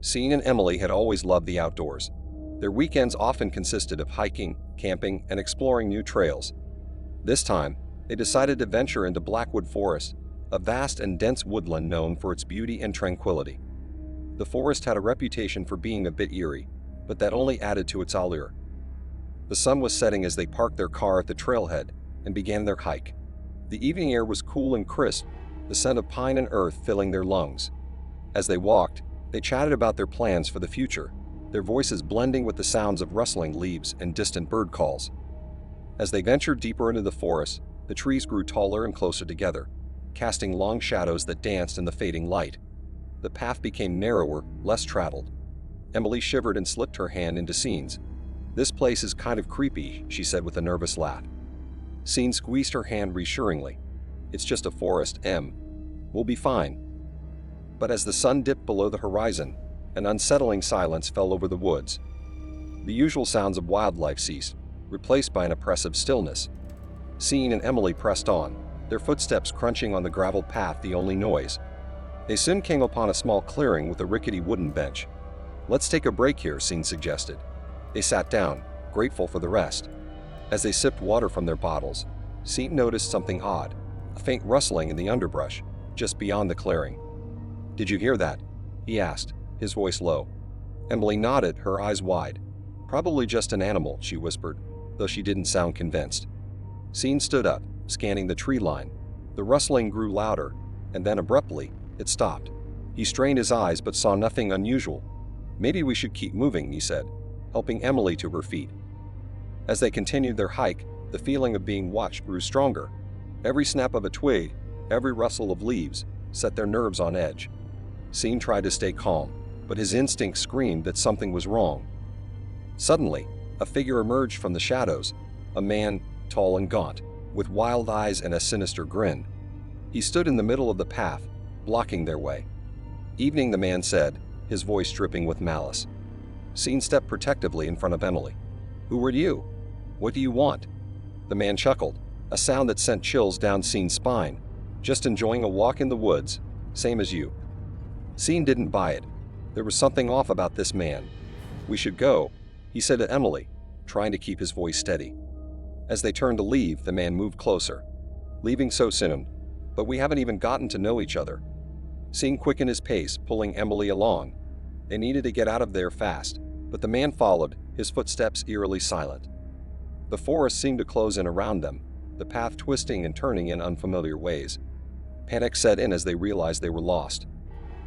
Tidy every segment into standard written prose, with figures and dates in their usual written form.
Sean and Emily had always loved the outdoors. Their weekends often consisted of hiking, camping, and exploring new trails. This time, they decided to venture into Blackwood Forest, a vast and dense woodland known for its beauty and tranquility. The forest had a reputation for being a bit eerie, but that only added to its allure. The sun was setting as they parked their car at the trailhead and began their hike. The evening air was cool and crisp, the scent of pine and earth filling their lungs. As they walked, they chatted about their plans for the future, their voices blending with the sounds of rustling leaves and distant bird calls. As they ventured deeper into the forest, the trees grew taller and closer together, casting long shadows that danced in the fading light. The path became narrower, less traveled. Emily shivered and slipped her hand into Sean's. "This place is kind of creepy," she said with a nervous laugh. Sean squeezed her hand reassuringly. "It's just a forest, Em. We'll be fine." But as the sun dipped below the horizon, an unsettling silence fell over the woods. The usual sounds of wildlife ceased, replaced by an oppressive stillness. Sean and Emily pressed on, their footsteps crunching on the gravel path the only noise. They soon came upon a small clearing with a rickety wooden bench. "Let's take a break here," Sean suggested. They sat down, grateful for the rest. As they sipped water from their bottles, Sean noticed something odd, a faint rustling in the underbrush, just beyond the clearing. "Did you hear that?" he asked, his voice low. Emily nodded, her eyes wide. "Probably just an animal," she whispered, though she didn't sound convinced. Sean stood up, scanning the tree line. The rustling grew louder, and then abruptly, it stopped. He strained his eyes but saw nothing unusual. "Maybe we should keep moving," he said, helping Emily to her feet. As they continued their hike, the feeling of being watched grew stronger. Every snap of a twig, every rustle of leaves, set their nerves on edge. Sean tried to stay calm, but his instinct screamed that something was wrong. Suddenly, a figure emerged from the shadows, a man, tall and gaunt, with wild eyes and a sinister grin. He stood in the middle of the path, blocking their way. "Evening," the man said, his voice dripping with malice. Sean stepped protectively in front of Emily. "Who are you? What do you want?" The man chuckled, a sound that sent chills down Sean's spine. "Just enjoying a walk in the woods, same as you." Sean didn't buy it. There was something off about this man. "We should go," he said to Emily, trying to keep his voice steady. As they turned to leave, the man moved closer. "Leaving so soon, but we haven't even gotten to know each other." Sean quickened his pace, pulling Emily along. They needed to get out of there fast, but the man followed, his footsteps eerily silent. The forest seemed to close in around them, the path twisting and turning in unfamiliar ways. Panic set in as they realized they were lost.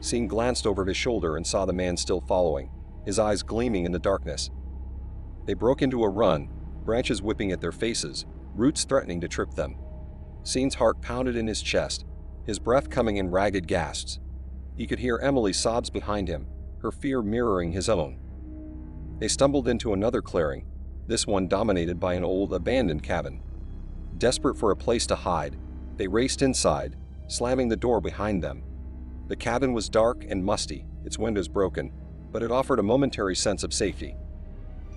Sean glanced over his shoulder and saw the man still following, his eyes gleaming in the darkness. They broke into a run, branches whipping at their faces, roots threatening to trip them. Sean's heart pounded in his chest, his breath coming in ragged gasps. He could hear Emily's sobs behind him, her fear mirroring his own. They stumbled into another clearing, this one dominated by an old, abandoned cabin. Desperate for a place to hide, they raced inside, slamming the door behind them. The cabin was dark and musty, its windows broken, but it offered a momentary sense of safety.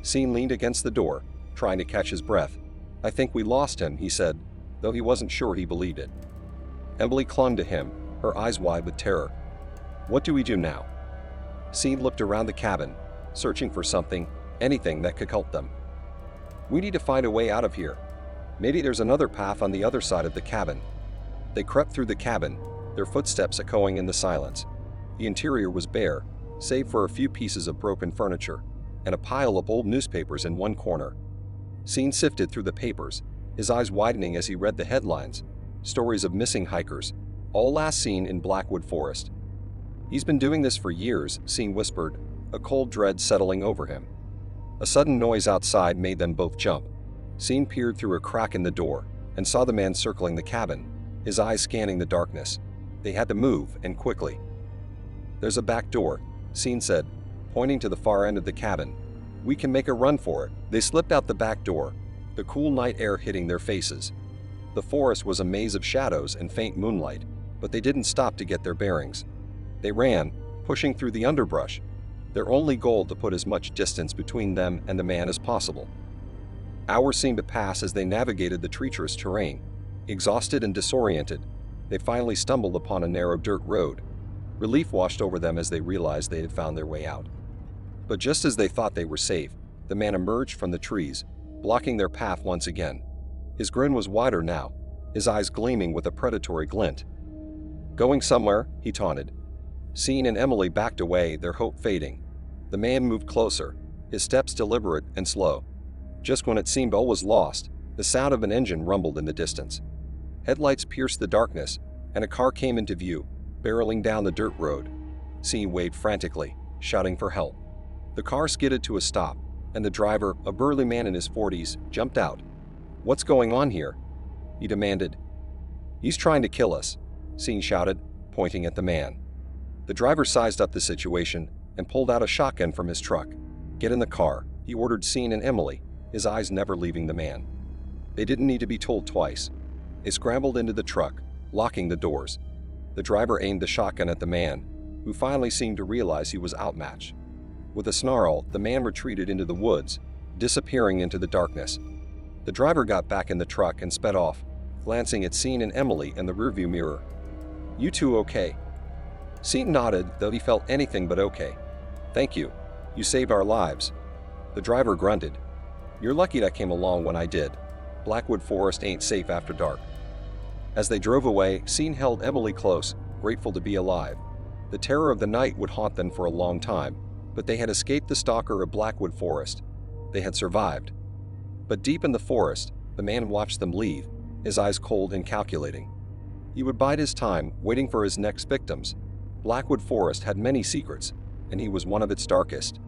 Sean leaned against the door, trying to catch his breath. "I think we lost him," he said, though he wasn't sure he believed it. Emily clung to him, her eyes wide with terror. "What do we do now?" Sean looked around the cabin, searching for something, anything that could help them. "We need to find a way out of here. Maybe there's another path on the other side of the cabin." They crept through the cabin, their footsteps echoing in the silence. The interior was bare, save for a few pieces of broken furniture, and a pile of old newspapers in one corner. Sean sifted through the papers, his eyes widening as he read the headlines. Stories of missing hikers, all last seen in Blackwood Forest. "He's been doing this for years," Sean whispered, a cold dread settling over him. A sudden noise outside made them both jump. Sean peered through a crack in the door and saw the man circling the cabin, his eyes scanning the darkness. They had to move, and quickly. "There's a back door," Sean said, pointing to the far end of the cabin. "We can make a run for it." They slipped out the back door, the cool night air hitting their faces. The forest was a maze of shadows and faint moonlight, but they didn't stop to get their bearings. They ran, pushing through the underbrush, their only goal to put as much distance between them and the man as possible. Hours seemed to pass as they navigated the treacherous terrain. Exhausted and disoriented, they finally stumbled upon a narrow dirt road. Relief washed over them as they realized they had found their way out. But just as they thought they were safe, the man emerged from the trees, blocking their path once again. His grin was wider now, his eyes gleaming with a predatory glint. "Going somewhere?" he taunted. Sean and Emily backed away, their hope fading. The man moved closer, his steps deliberate and slow. Just when it seemed all was lost, the sound of an engine rumbled in the distance. Headlights pierced the darkness, and a car came into view, barreling down the dirt road. Sean waved frantically, shouting for help. The car skidded to a stop, and the driver, a burly man in his 40s, jumped out. "What's going on here?" he demanded. "He's trying to kill us," Sean shouted, pointing at the man. The driver sized up the situation and pulled out a shotgun from his truck. "Get in the car," he ordered Sean and Emily, his eyes never leaving the man. They didn't need to be told twice. They scrambled into the truck, locking the doors. The driver aimed the shotgun at the man, who finally seemed to realize he was outmatched. With a snarl, the man retreated into the woods, disappearing into the darkness. The driver got back in the truck and sped off, glancing at Sean and Emily in the rearview mirror. "You two okay?" Sean nodded, though he felt anything but okay. "Thank you. You saved our lives." The driver grunted. "You're lucky I came along when I did. Blackwood Forest ain't safe after dark." As they drove away, Sean held Emily close, grateful to be alive. The terror of the night would haunt them for a long time, but they had escaped the stalker of Blackwood Forest. They had survived. But deep in the forest, the man watched them leave, his eyes cold and calculating. He would bide his time, waiting for his next victims. Blackwood Forest had many secrets, and he was one of its darkest.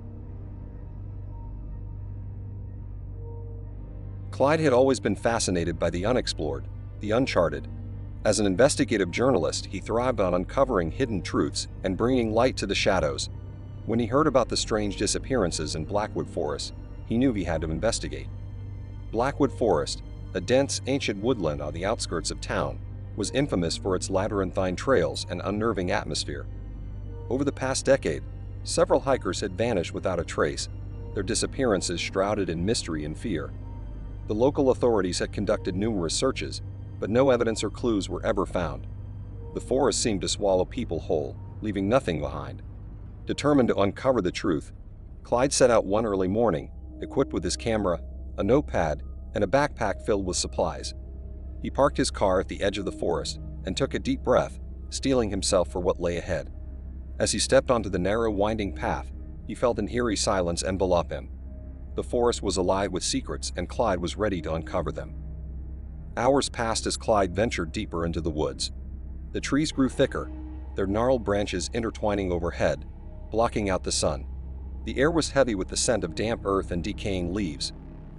Clyde had always been fascinated by the unexplored, the uncharted. As an investigative journalist, he thrived on uncovering hidden truths and bringing light to the shadows. When he heard about the strange disappearances in Blackwood Forest, he knew he had to investigate. Blackwood Forest, a dense, ancient woodland on the outskirts of town, was infamous for its labyrinthine trails and unnerving atmosphere. Over the past decade, several hikers had vanished without a trace, their disappearances shrouded in mystery and fear. The local authorities had conducted numerous searches, but no evidence or clues were ever found. The forest seemed to swallow people whole, leaving nothing behind. Determined to uncover the truth, Clyde set out one early morning, equipped with his camera, a notepad, and a backpack filled with supplies. He parked his car at the edge of the forest and took a deep breath, steeling himself for what lay ahead. As he stepped onto the narrow, winding path, he felt an eerie silence envelop him. The forest was alive with secrets, and Clyde was ready to uncover them. Hours passed as Clyde ventured deeper into the woods. The trees grew thicker, their gnarled branches intertwining overhead, blocking out the sun. The air was heavy with the scent of damp earth and decaying leaves.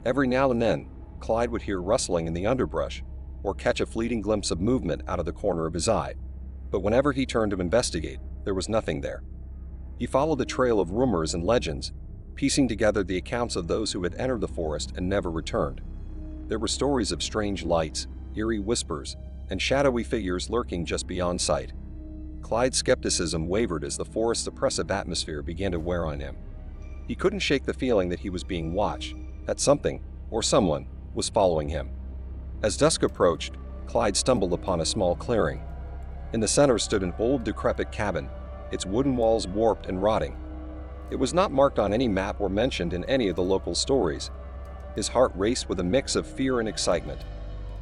Every now and then, Clyde would hear rustling in the underbrush or catch a fleeting glimpse of movement out of the corner of his eye. But whenever he turned to investigate, there was nothing there. He followed the trail of rumors and legends, piecing together the accounts of those who had entered the forest and never returned. There were stories of strange lights, eerie whispers, and shadowy figures lurking just beyond sight. Clyde's skepticism wavered as the forest's oppressive atmosphere began to wear on him. He couldn't shake the feeling that he was being watched, that something, or someone, was following him. As dusk approached, Clyde stumbled upon a small clearing. In the center stood an old, decrepit cabin, its wooden walls warped and rotting. It was not marked on any map or mentioned in any of the local stories. His heart raced with a mix of fear and excitement.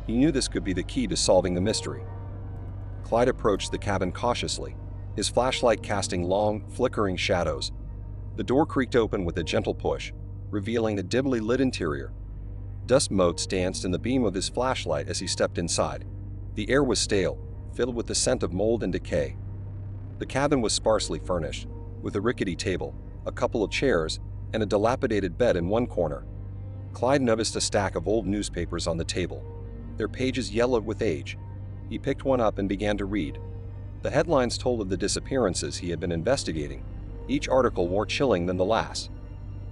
He knew this could be the key to solving the mystery. Clyde approached the cabin cautiously, his flashlight casting long, flickering shadows. The door creaked open with a gentle push, revealing a dimly lit interior. Dust motes danced in the beam of his flashlight as he stepped inside. The air was stale, filled with the scent of mold and decay. The cabin was sparsely furnished, with a rickety table, a couple of chairs, and a dilapidated bed in one corner. Clyde noticed a stack of old newspapers on the table, their pages yellowed with age. He picked one up and began to read. The headlines told of the disappearances he had been investigating, each article more chilling than the last.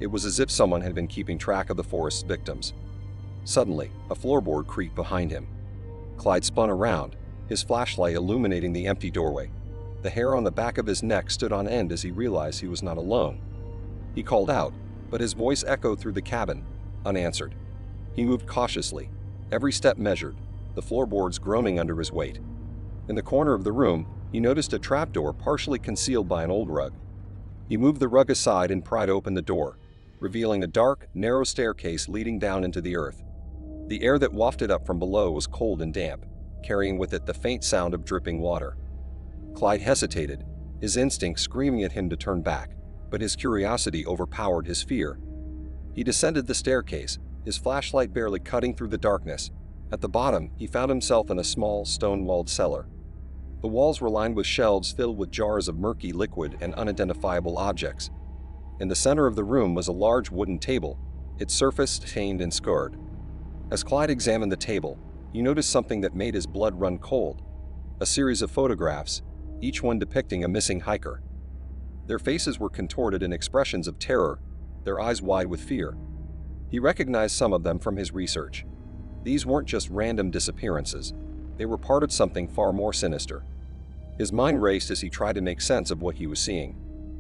It was as if someone had been keeping track of the forest's victims. Suddenly, a floorboard creaked behind him. Clyde spun around, his flashlight illuminating the empty doorway. The hair on the back of his neck stood on end as he realized he was not alone. He called out, but his voice echoed through the cabin, unanswered. He moved cautiously, every step measured, the floorboards groaning under his weight. In the corner of the room, he noticed a trapdoor partially concealed by an old rug. He moved the rug aside and pried open the door, revealing a dark, narrow staircase leading down into the earth. The air that wafted up from below was cold and damp, carrying with it the faint sound of dripping water. Clyde hesitated, his instinct screaming at him to turn back, but his curiosity overpowered his fear. He descended the staircase, his flashlight barely cutting through the darkness. At the bottom, he found himself in a small, stone-walled cellar. The walls were lined with shelves filled with jars of murky liquid and unidentifiable objects. In the center of the room was a large wooden table, its surface stained and scarred. As Clyde examined the table, he noticed something that made his blood run cold: a series of photographs, each one depicting a missing hiker. Their faces were contorted in expressions of terror, their eyes wide with fear. He recognized some of them from his research. These weren't just random disappearances. They were part of something far more sinister. His mind raced as he tried to make sense of what he was seeing.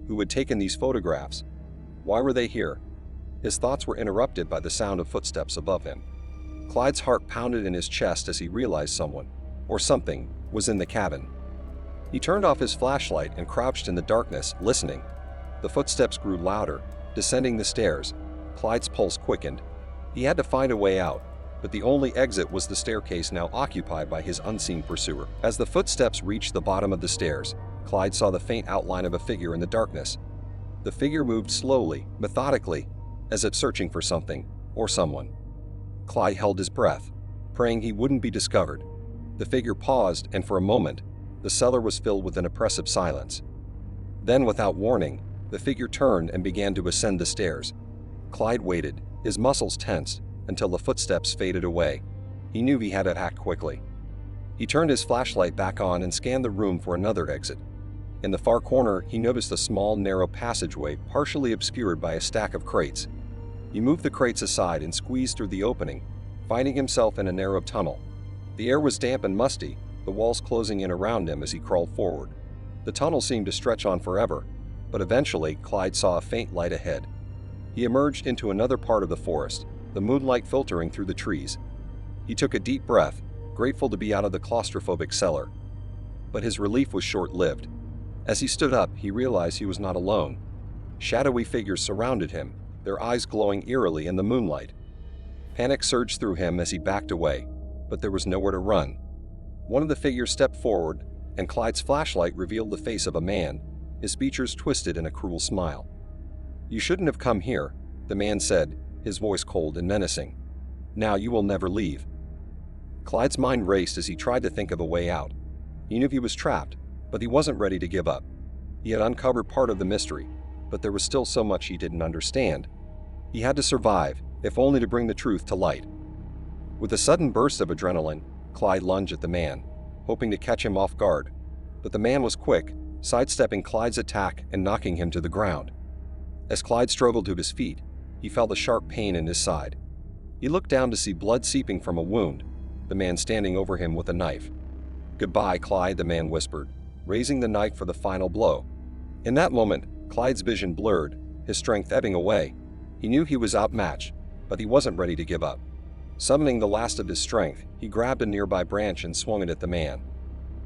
Who had taken these photographs? Why were they here? His thoughts were interrupted by the sound of footsteps above him. Clyde's heart pounded in his chest as he realized someone, or something, was in the cabin. He turned off his flashlight and crouched in the darkness, listening. The footsteps grew louder, descending the stairs. Clyde's pulse quickened. He had to find a way out, but the only exit was the staircase now occupied by his unseen pursuer. As the footsteps reached the bottom of the stairs, Clyde saw the faint outline of a figure in the darkness. The figure moved slowly, methodically, as if searching for something or someone. Clyde held his breath, praying he wouldn't be discovered. The figure paused, and for a moment, the cellar was filled with an oppressive silence. Then, without warning, the figure turned and began to ascend the stairs. Clyde waited, his muscles tensed, until the footsteps faded away. He knew he had to act quickly. He turned his flashlight back on and scanned the room for another exit. In the far corner, he noticed a small, narrow passageway partially obscured by a stack of crates. He moved the crates aside and squeezed through the opening, finding himself in a narrow tunnel. The air was damp and musty, the walls closing in around him as he crawled forward. The tunnel seemed to stretch on forever, but eventually Clyde saw a faint light ahead. He emerged into another part of the forest, the moonlight filtering through the trees. He took a deep breath, grateful to be out of the claustrophobic cellar. But his relief was short-lived. As he stood up, he realized he was not alone. Shadowy figures surrounded him, their eyes glowing eerily in the moonlight. Panic surged through him as he backed away, but there was nowhere to run. One of the figures stepped forward, and Clyde's flashlight revealed the face of a man, his features twisted in a cruel smile. "You shouldn't have come here," the man said, his voice cold and menacing. "Now you will never leave." Clyde's mind raced as he tried to think of a way out. He knew he was trapped, but he wasn't ready to give up. He had uncovered part of the mystery, but there was still so much he didn't understand. He had to survive, if only to bring the truth to light. With a sudden burst of adrenaline, Clyde lunged at the man, hoping to catch him off guard. But the man was quick, sidestepping Clyde's attack and knocking him to the ground. As Clyde struggled to his feet, he felt a sharp pain in his side. He looked down to see blood seeping from a wound, the man standing over him with a knife. "Goodbye, Clyde," the man whispered, raising the knife for the final blow. In that moment, Clyde's vision blurred, his strength ebbing away. He knew he was outmatched, but he wasn't ready to give up. Summoning the last of his strength, he grabbed a nearby branch and swung it at the man.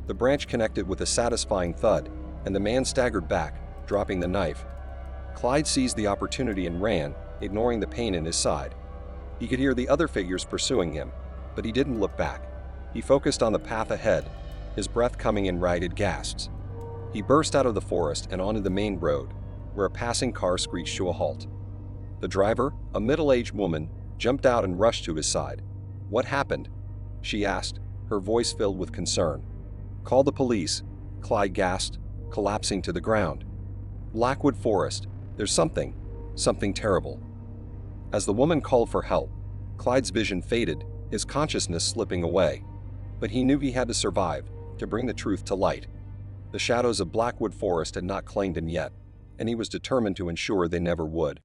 The branch connected with a satisfying thud, and the man staggered back, dropping the knife. Clyde seized the opportunity and ran, ignoring the pain in his side. He could hear the other figures pursuing him, but he didn't look back. He focused on the path ahead, his breath coming in ragged gasps. He burst out of the forest and onto the main road, where a passing car screeched to a halt. The driver, a middle-aged woman, jumped out and rushed to his side. "What happened?" she asked, her voice filled with concern. "Call the police," Clyde gasped, collapsing to the ground. "Blackwood Forest. There's something terrible." As the woman called for help, Clyde's vision faded, his consciousness slipping away. But he knew he had to survive, to bring the truth to light. The shadows of Blackwood Forest had not claimed him yet, and he was determined to ensure they never would.